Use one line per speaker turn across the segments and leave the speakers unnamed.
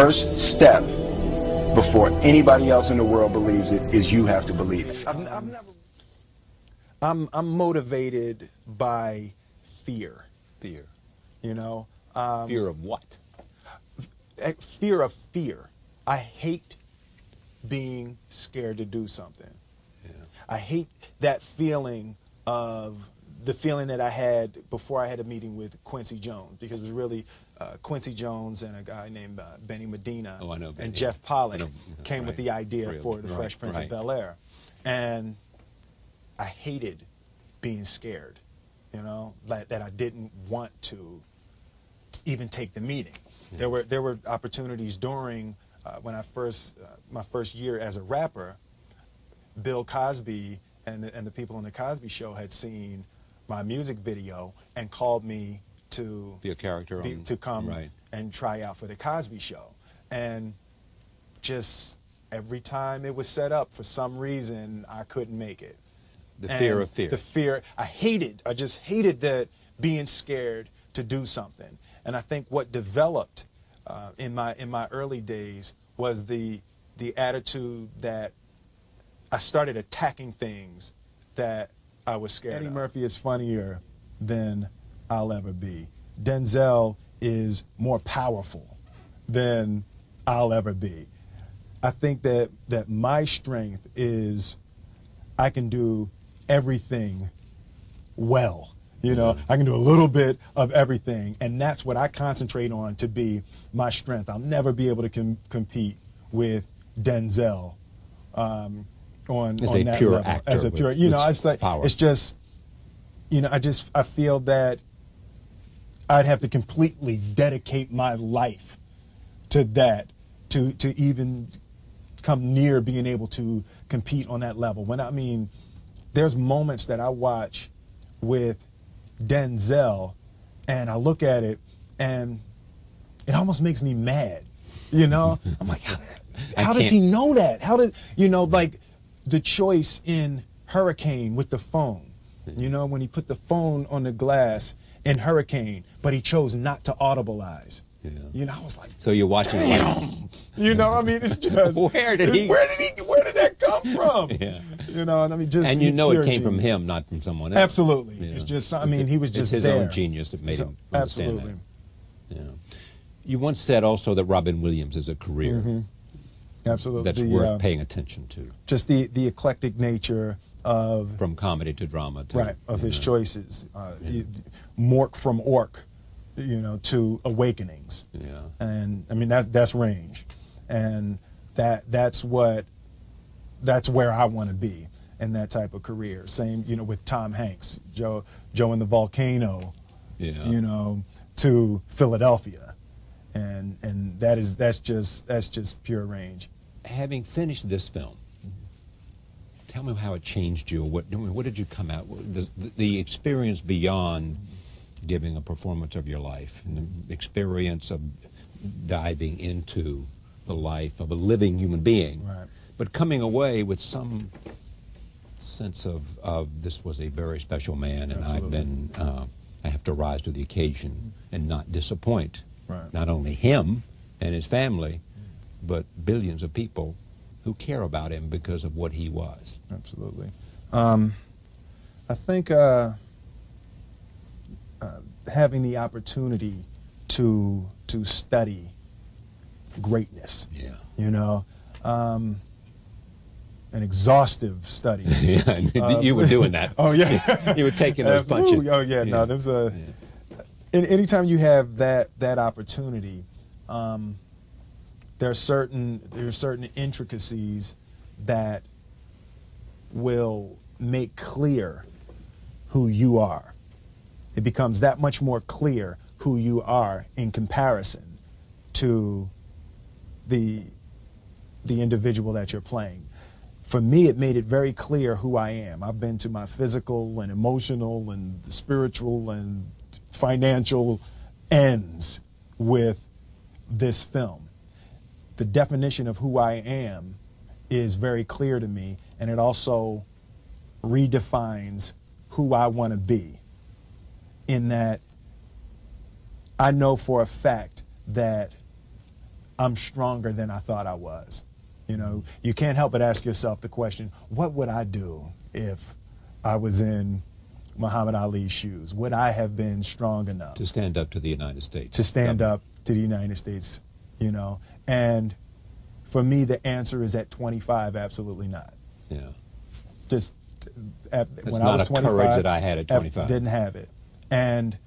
first step before anybody else in the world believes it is you have to believe it.
I'm motivated by fear.
Fear.
You know?
Fear of what?
Fear of fear. I hate being scared to do something.
Yeah.
I hate that feeling of the feeling that I had before I had a meeting with Quincy Jones, because it was really Quincy Jones and a guy named Benny Medina and Jeff Pollack came with the idea for the Fresh Prince of Bel-Air. And I hated being scared, you know, that I didn't want to even take the meeting. Yeah. There were opportunities during when I my first year as a rapper. Bill Cosby and the people on the Cosby Show had seen my music video and called me to
be a character
to come and try out for the Cosby Show. And just every time it was set up, for some reason I couldn't make it.
The fear of fear.
The fear. I just hated that, being scared to do something. And I think what developed in my early days was the attitude that I started attacking things that I was scared of. Eddie Murphy is funnier than I'll ever be. Denzel is more powerful than I'll ever be. I think that my strength is I can do everything well. You know, I can do a little bit of everything, and that's what I concentrate on to be my strength. I'll never be able to compete with Denzel on that
pure
level.
Actor
as a pure, you know, it's like power. It's just, you know, I feel that I'd have to completely dedicate my life to that to even come near being able to compete on that level. There's moments that I watch with Denzel, and I look at it, and it almost makes me mad. You know, I'm like, how does he know that? How did, you know, like the choice in Hurricane with the phone. You know, when he put the phone on the glass in Hurricane, but he chose not to audibilize. Yeah. You know, I was like,
so you're watching.
You know, I mean, it's just where did that come from? Yeah. You know, and I mean, just
and you know, it came
genius.
From him, not from someone else.
Absolutely.
Yeah.
It's just, I mean, he was just
his
there.
Own genius that made him understand
absolutely.
That. Yeah. You once said also that Robin Williams is a career.
Absolutely.
That's worth paying attention to.
Just the eclectic nature of
from comedy to drama. To,
of his choices. Mork from Ork, you know, to Awakenings. Yeah. And I mean that's range, and that's where I want to be in that type of career. Same, you know, with Tom Hanks, Joe and the Volcano. Yeah. You know, to Philadelphia, and that's just pure range.
Having finished this film, tell me how it changed you. What did you come out with? The experience beyond giving a performance of your life, and the experience of diving into the life of a living human being, but coming away with some sense of this was a very special man, and I have to rise to the occasion and not disappoint not only him and his family, but billions of people who care about him because of what he was.
Absolutely. I think having the opportunity to study greatness, you know, an exhaustive study.
You were doing that.
Oh yeah,
you were taking those punches.
Oh yeah, no, there's a. Anytime you have that opportunity, there are certain intricacies that will make clear who you are. It becomes that much more clear who you are in comparison to the individual that you're playing. For me, it made it very clear who I am. I've been to my physical and emotional and spiritual and financial ends with this film. The definition of who I am is very clear to me, and it also redefines who I want to be, in that I know for a fact that I'm stronger than I thought I was. You know, you can't help but ask yourself the question, what would I do if I was in Muhammad Ali's shoes? Would I have been strong enough
to stand up to the United States?
To stand up to the United States, you know? And for me, the answer is at 25, absolutely not.
Yeah.
Just when
I
was 25,
not a courage that I had at 25.
Didn't have it. And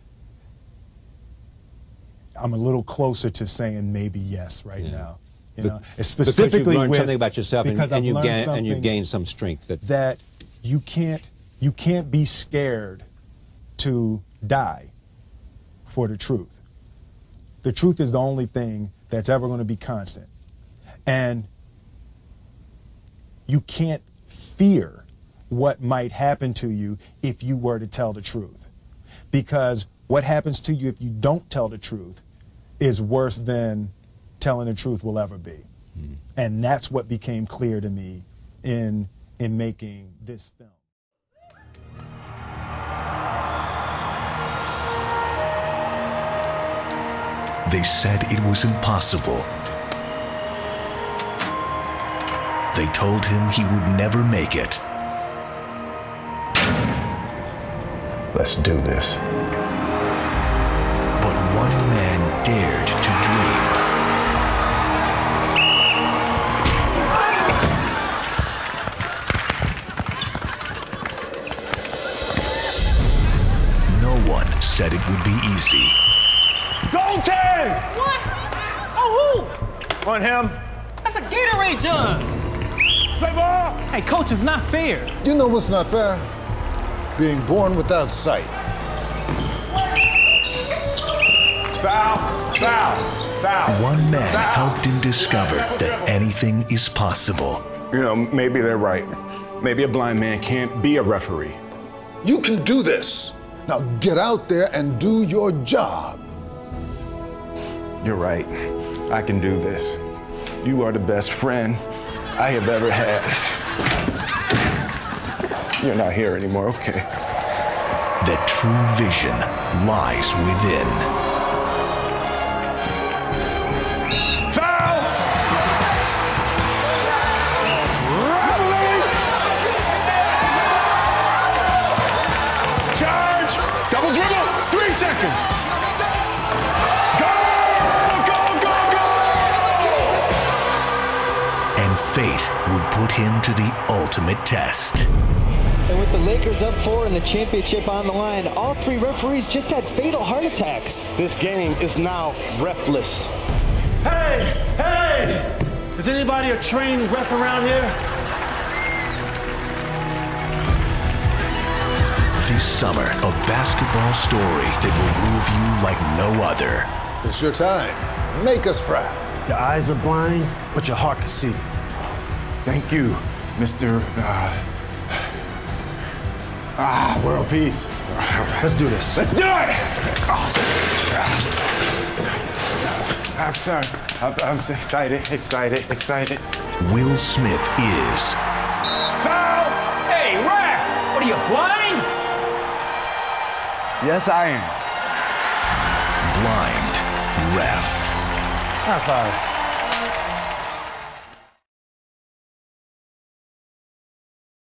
I'm a little closer to saying maybe yes right now. You know, specifically
because you've learned something about yourself, and you've gained some strength
that you can't be scared to die for the truth. The truth is the only thing that's ever going to be constant. And you can't fear what might happen to you if you were to tell the truth. Because what happens to you if you don't tell the truth is worse than telling the truth will ever be. Mm. And that's what became clear to me in making this film.
They said it was impossible. They told him he would never make it.
Let's do this.
But one man dared to dream. No one said it would be easy.
Goaltend!
What? Oh, who?
On him.
That's a Gatorade jug.
Play ball!
Hey, coach, it's not fair.
You know what's not fair? Being born without sight.
Foul, foul, foul.
One man
foul.
helped him discover that anything is possible.
You know, maybe they're right. Maybe a blind man can't be a referee.
You can do this. Now get out there and do your job.
You're right. I can do this. You are the best friend I have ever had. You're not here anymore, okay.
That true vision lies within.
Foul! Charge! Double dribble! 3 seconds! Go! Go, go, go!
And fate would put him to the ultimate test.
And with the Lakers up 4 and the championship on the line, all 3 referees just had fatal heart attacks.
This game is now refless. Hey! Hey! Is anybody a trained ref around here?
This summer, a basketball story that will move you like no other.
It's your time. Make us proud.
Your eyes are blind, but your heart can see.
Thank you, Mr. World Peace.
Let's do this.
Let's do it! I'm sorry. I'm so excited.
Will Smith is
Foul! Hey, ref! What are you, blind?
Yes, I am.
Blind Ref.
High five.